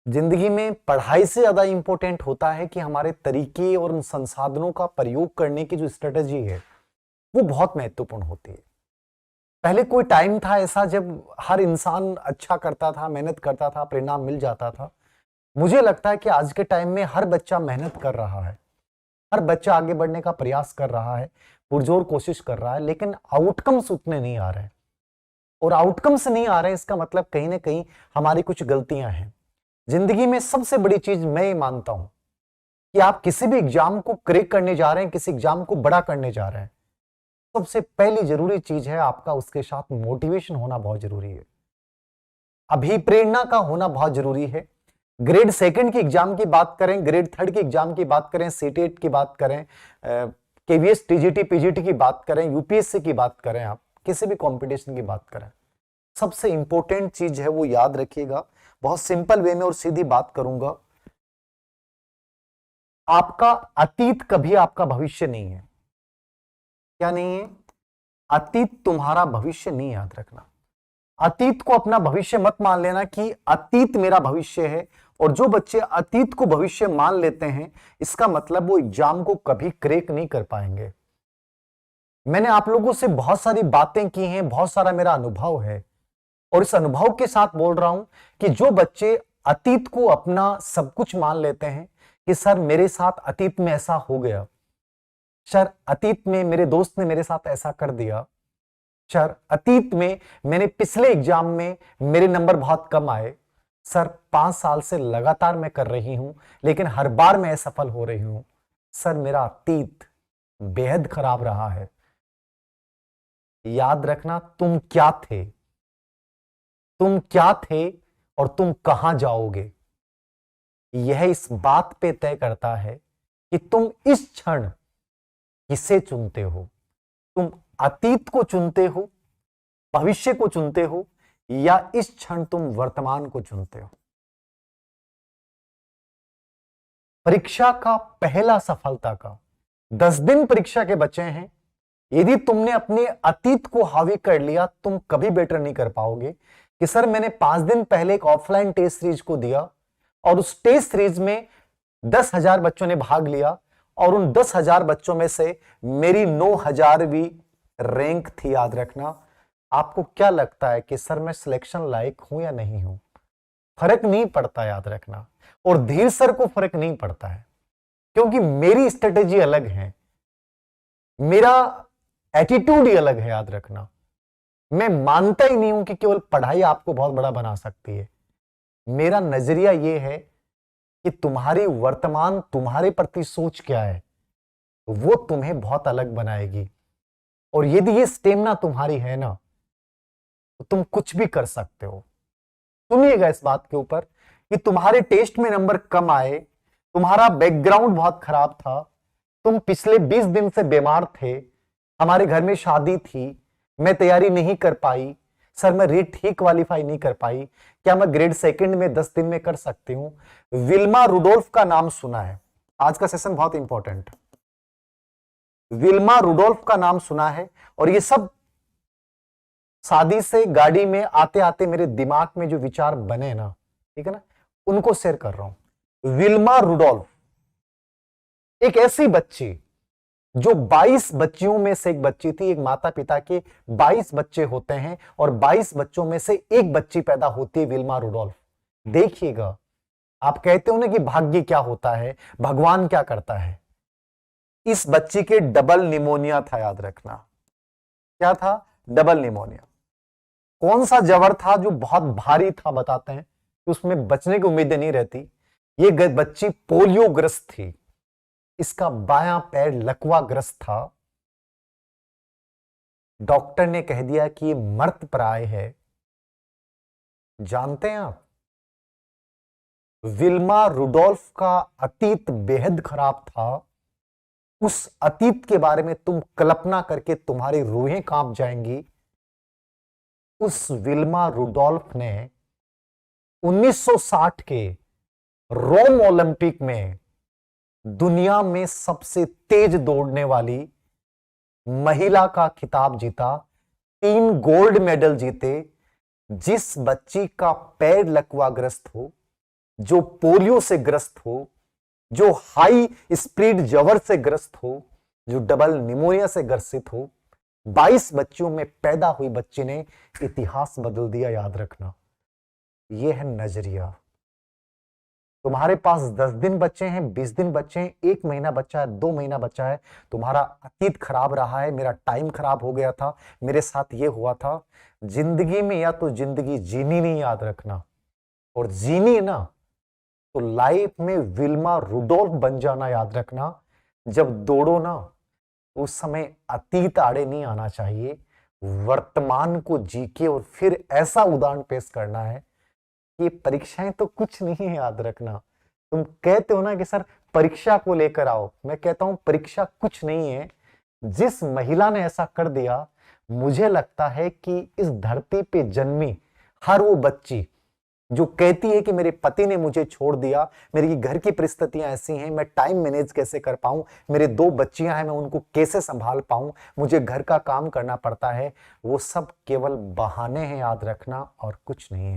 जिंदगी में पढ़ाई से ज्यादा इंपॉर्टेंट होता है कि हमारे तरीके और उन संसाधनों का प्रयोग करने की जो स्ट्रेटेजी है वो बहुत महत्वपूर्ण होती है। पहले कोई टाइम था ऐसा जब हर इंसान अच्छा करता था, मेहनत करता था, परिणाम मिल जाता था। मुझे लगता है कि आज के टाइम में हर बच्चा मेहनत कर रहा है, हर बच्चा आगे बढ़ने का प्रयास कर रहा है, पुरजोर कोशिश कर रहा है, लेकिन आउटकम्स उतने नहीं आ रहे। और आउटकम्स नहीं आ रहे इसका मतलब कहीं ना कहीं हमारी कुछ गलतियां हैं। जिंदगी में सबसे बड़ी चीज मैं ये मानता हूं कि आप किसी भी एग्जाम को क्रैक करने जा रहे हैं, किसी एग्जाम को बड़ा करने जा रहे हैं, सबसे पहली जरूरी चीज है आपका उसके साथ मोटिवेशन होना बहुत जरूरी है, अभिप्रेरणा का होना बहुत जरूरी है। ग्रेड सेकंड की एग्जाम की बात करें, ग्रेड थर्ड की एग्जाम की बात करें, सीटेट की बात करें, केवीएस टीजीटी पीजीटी की बात करें, यूपीएससी की बात करें, आप किसी भी कंपटीशन की बात करें, सबसे इंपॉर्टेंट चीज है वो याद रखिएगा। बहुत सिंपल वे में और सीधी बात करूंगा, आपका अतीत कभी आपका भविष्य नहीं है। क्या नहीं है? अतीत तुम्हारा भविष्य नहीं, याद रखना। अतीत को अपना भविष्य मत मान लेना कि अतीत मेरा भविष्य है। और जो बच्चे अतीत को भविष्य मान लेते हैं इसका मतलब वो एग्जाम को कभी क्रैक नहीं कर पाएंगे। मैंने आप लोगों से बहुत सारी बातें की हैं, बहुत सारा मेरा अनुभव है और इस अनुभव के साथ बोल रहा हूं कि जो बच्चे अतीत को अपना सब कुछ मान लेते हैं कि सर मेरे साथ अतीत में ऐसा हो गया, सर अतीत में मेरे दोस्त ने मेरे साथ ऐसा कर दिया, सर अतीत में मैंने पिछले एग्जाम में मेरे नंबर बहुत कम आए, सर 5 साल से लगातार मैं कर रही हूं लेकिन हर बार मैं असफल हो रही हूं, सर मेरा अतीत बेहद खराब रहा है। याद रखना, तुम क्या थे, तुम क्या थे और तुम कहां जाओगे, यह इस बात पे तय करता है कि तुम इस क्षण किसे चुनते हो। तुम अतीत को चुनते हो, भविष्य को चुनते हो, या इस क्षण तुम वर्तमान को चुनते हो। परीक्षा का पहला सफलता का 10 दिन परीक्षा के बचे हैं। यदि तुमने अपने अतीत को हावी कर लिया तुम कभी बेटर नहीं कर पाओगे कि सर मैंने 5 दिन पहले एक ऑफलाइन टेस्ट सीरीज को दिया और उस टेस्ट सीरीज में 10,000 बच्चों ने भाग लिया और उन 10,000 बच्चों में से मेरी 9,000वीं रैंक थी। याद रखना, आपको क्या लगता है कि सर मैं सिलेक्शन लायक हूं या नहीं हूं? फर्क नहीं पड़ता, याद रखना। और धीर सर को फर्क नहीं पड़ता है क्योंकि मेरी स्ट्रेटेजी अलग है, मेरा एटीट्यूड ही अलग है। याद रखना, मैं मानता ही नहीं हूं कि केवल पढ़ाई आपको बहुत बड़ा बना सकती है। मेरा नजरिया यह है कि तुम्हारी वर्तमान, तुम्हारे प्रति सोच क्या है वो तुम्हें बहुत अलग बनाएगी। और यदि ये स्टेमिना तुम्हारी है ना तो तुम कुछ भी कर सकते हो। सुनिएगा इस बात के ऊपर कि तुम्हारे टेस्ट में नंबर कम आए, तुम्हारा बैकग्राउंड बहुत खराब था, तुम पिछले 20 दिन से बीमार थे, हमारे घर में शादी थी, मैं तैयारी नहीं कर पाई, सर मैं रीट ही क्वालिफाई नहीं कर पाई, क्या मैं ग्रेड सेकंड में 10 दिन में कर सकती हूं? विल्मा रुडोल्फ का नाम सुना है? आज का सेशन बहुत इंपॉर्टेंट। विल्मा रुडोल्फ का नाम सुना है? और ये सब शादी से गाड़ी में आते आते मेरे दिमाग में जो विचार बने ना, ठीक है ना, उनको शेयर कर रहा हूं। विल्मा रुडोल्फ एक ऐसी बच्ची जो 22 बच्चियों में से एक बच्ची थी। एक माता पिता के 22 बच्चे होते हैं और 22 बच्चों में से एक बच्ची पैदा होती है, विल्मा रुडोल्फ। देखिएगा, आप कहते हो ना कि भाग्य क्या होता है, भगवान क्या करता है। इस बच्ची के डबल निमोनिया था, याद रखना। क्या था? Double pneumonia. कौन सा जवर था जो बहुत भारी था? बताते हैं कि उसमें बचने की उम्मीदें नहीं रहती। ये बच्ची पोलियोग्रस्त थी, इसका बायां पैर लकवाग्रस्त था। डॉक्टर ने कह दिया कि ये मर्त प्राय है। जानते हैं आप, विल्मा रुडोल्फ का अतीत बेहद खराब था। उस अतीत के बारे में तुम कल्पना करके तुम्हारी रूहें कांप जाएंगी। उस विल्मा रुडोल्फ ने 1960 के रोम ओलंपिक में दुनिया में सबसे तेज दौड़ने वाली महिला का खिताब जीता, 3 गोल्ड मेडल जीते। जिस बच्ची का पैर लकवाग्रस्त हो, जो पोलियो से ग्रस्त हो, जो हाई स्पीड जवर से ग्रस्त हो, जो डबल निमोनिया से ग्रसित हो, 22 बच्चियों में पैदा हुई बच्ची ने इतिहास बदल दिया, याद रखना। यह है नजरिया। तुम्हारे पास 10 दिन बच्चे हैं, 20 दिन बच्चे हैं, 1 महीना बच्चा है, 2 महीना बच्चा है, तुम्हारा अतीत खराब रहा है, मेरा टाइम खराब हो गया था, मेरे साथ ये हुआ था। जिंदगी में या तो जिंदगी जीनी नहीं, याद रखना, और जीनी ना तो लाइफ में विल्मा रुडोल्फ बन जाना, याद रखना। जब दौड़ो ना उस समय अतीत आड़े नहीं आना चाहिए, वर्तमान को जी के और फिर ऐसा उदाहरण पेश करना है। ये परीक्षाएं तो कुछ नहीं है, याद रखना। तुम कहते हो ना कि सर परीक्षा को लेकर आओ, मैं कहता हूं परीक्षा कुछ नहीं है। जिस महिला ने ऐसा कर दिया, मुझे लगता है कि इस धरती पे जन्मी हर वो बच्ची जो कहती है कि मेरे पति ने मुझे छोड़ दिया, मेरी घर की परिस्थितियां ऐसी हैं, मैं टाइम मैनेज कैसे कर पाऊं, मेरे 2 बच्चियां हैं, मैं उनको कैसे संभाल पाऊं, मुझे घर का काम करना पड़ता है, वो सब केवल बहाने हैं, याद रखना, और कुछ नहीं है।